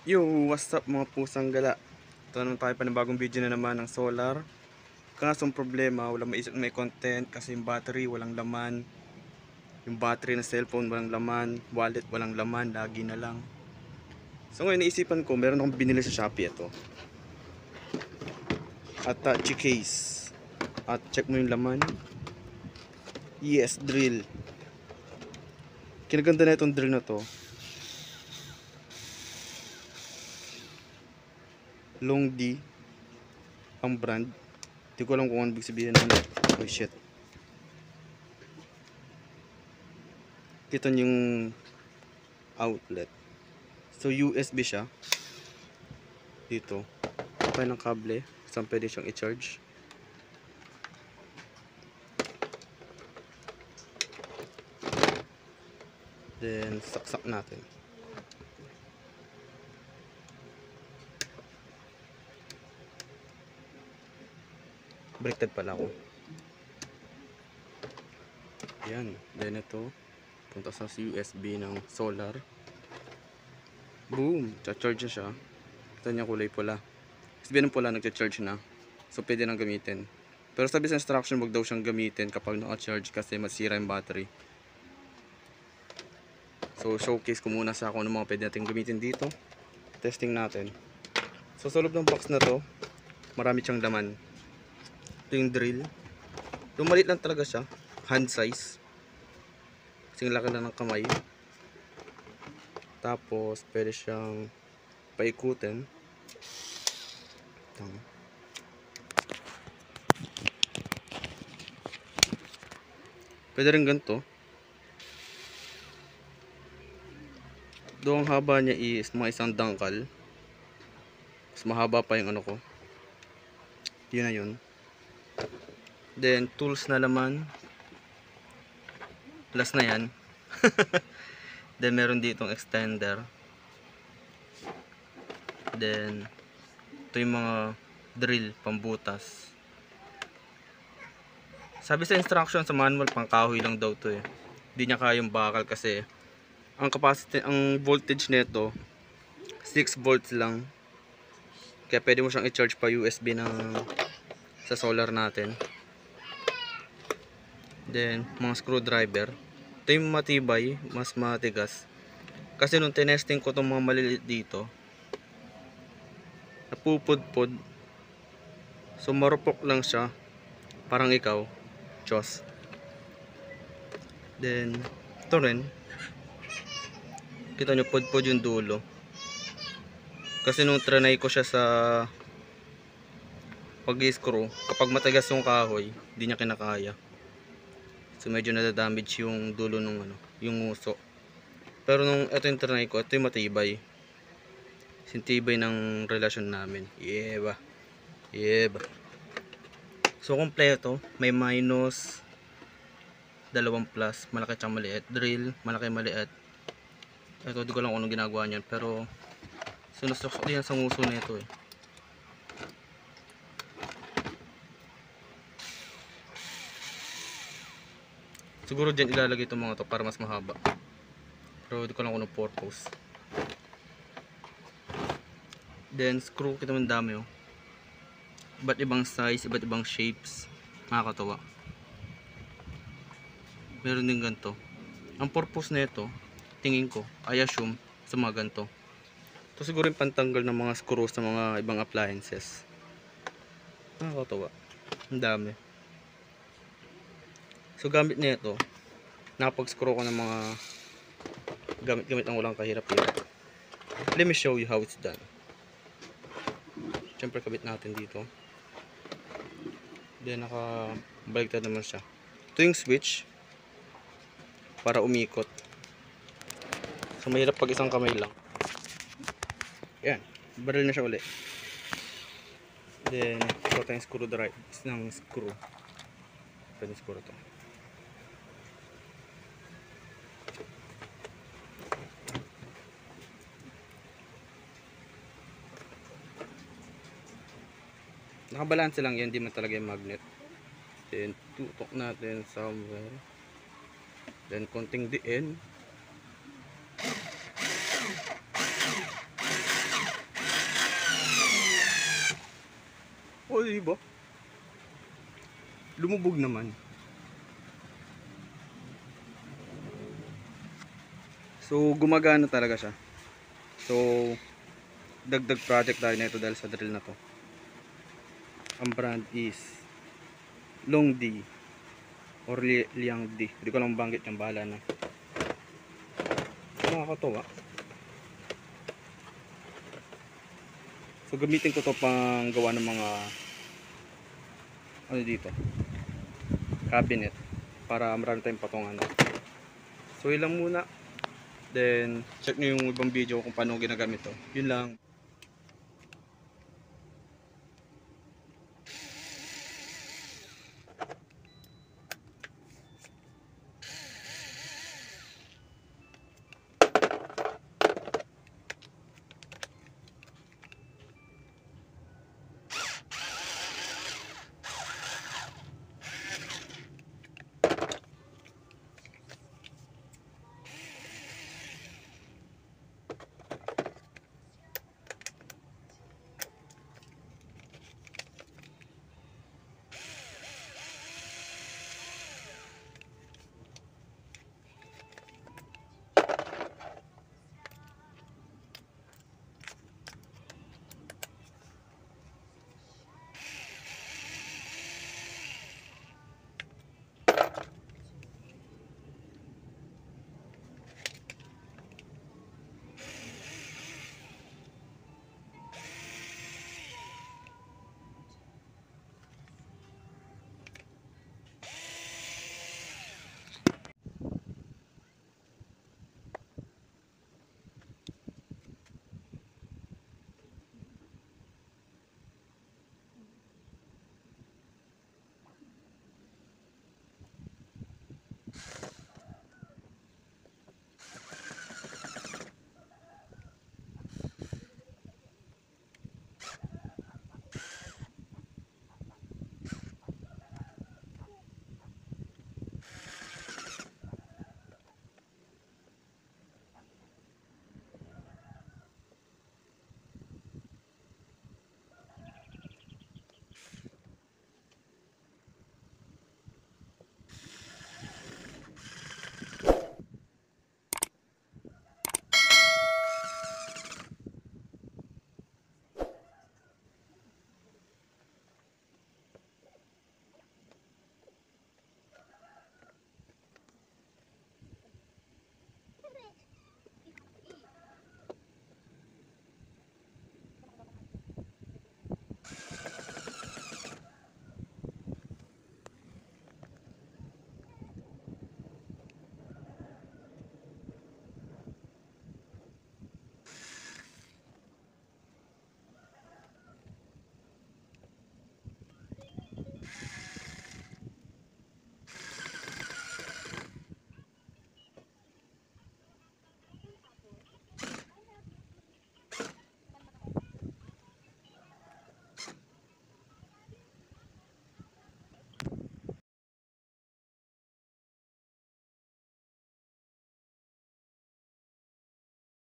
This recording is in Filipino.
Yo, what's up mga pusang gala? Ito naman tayo panibagong video na naman ng solar. Kasong problema, wala maisip may content kasi yung battery walang laman. Yung battery ng cellphone walang laman, wallet walang laman, lagi na lang. So ngayon naisipan ko, meron akong binili sa Shopee ito. Attache case. At check mo yung laman. Yes, drill. Kinaganda na itong drill na to. Long D ang brand. Hindi ko alam kung ano ibig sabihin nun. Oh shit. Kita niyo yung outlet. So USB siya. Dito. Kapay ng kable. Saan pwede siyang i-charge. Then saksak natin. Baliktad pala ako. Yan. Then ito. Punta sa USB ng solar. Boom! Cha-charge na siya. Ito niya kulay pula. Sabihin ng pula nagcha-charge na. So pwede nang gamitin. Pero sabi sa instruction wag daw siyang gamitin kapag naka-charge kasi masira yung battery. So showcase ko muna sa kung ano mga pwede natin gamitin dito. Testing natin. So sa loob ng box na to, marami siyang laman. Ito yung drill. Lumalit lang talaga siya. Hand size. Kasing laki lang ng kamay. Tapos pwede siyang paikutin. Tama. Pwede rin ganito. Doon ang haba niya is mga isang dangkal. Mas mahaba pa yung ano ko. Yun na yun. Then tools na laman. Last na yan. Then meron ditong extender. Then ito yung mga drill pambutas. Sabi sa instruction sa manual pang kahoy lang daw to eh. Hindi niya kayang bakal kasi ang capacity, ang voltage nito 6 volts lang. Kaya pwede mo siyang i-charge pa USB sa solar natin. Then mga screwdriver. Ito yung matibay, mas matigas. Kasi nung tinesting ko itong mga maliliit dito, napupudpud. So marupok lang siya. Parang ikaw, Diyos. Then ito rin. Kita nyo pudpud yung dulo. Kasi nung trinay ko siya sa pag-i-screw, kapag matigas yung kahoy, hindi niya kinakaya. So medyo nadadamage yung dulo ng ano, yung nguso. Pero nung ito yung trinay ko, ito yung matibay. Sintibay ng relasyon namin. Yeah ba? Yeah ba? So kompleto, may minus, dalawang plus, malaki tsang maliit, drill, malaki maliit. Ito di ko lang kung anong ginagawa niyan, pero sinusok din sa nguso nito eh. Siguro dyan ilalagay itong mga to para mas mahaba. Pero di ko lang kung anong purpose. Then screw, kita mo ang dami oh. Iba't ibang size, iba't ibang shapes. Nakakatawa. Meron din ganito. Ang purpose nito, tingin ko, I assume, sa mga ganito. Ito siguro yung pantanggal ng mga screws sa mga ibang appliances. Nakakatawa. Ang dami. So gamit nito, nakapag-screw ko ng mga gamit-gamit ang walang kahirap-hirap. Let me show you how it's done. Siyempre kabit natin dito. Then nakabaliktad naman siya. Ito yung switch para umikot. So mahirap pag isang kamay lang. Yan, baril na siya ulit. Then ito tayong screwdriver ng screw. Pwede screw ito. Nakabalanse lang yan, di man talaga yung magnet. Then tutok natin somewhere. Then konting diin. ba? Lumubog naman. So, gumagana talaga siya. So, dagdag project tayo na ito dahil sa drill na to. Ang brand is Long D or Liang D. Hindi ko lang banggit yung bahala na. Nakakatawa. So, gamitin ko to pang gawa ng mga ano dito, cabinet, para marami tayong patungan. So, ilang muna. Then, check nyo yung ibang video kung paano ginagamit to. Yun lang.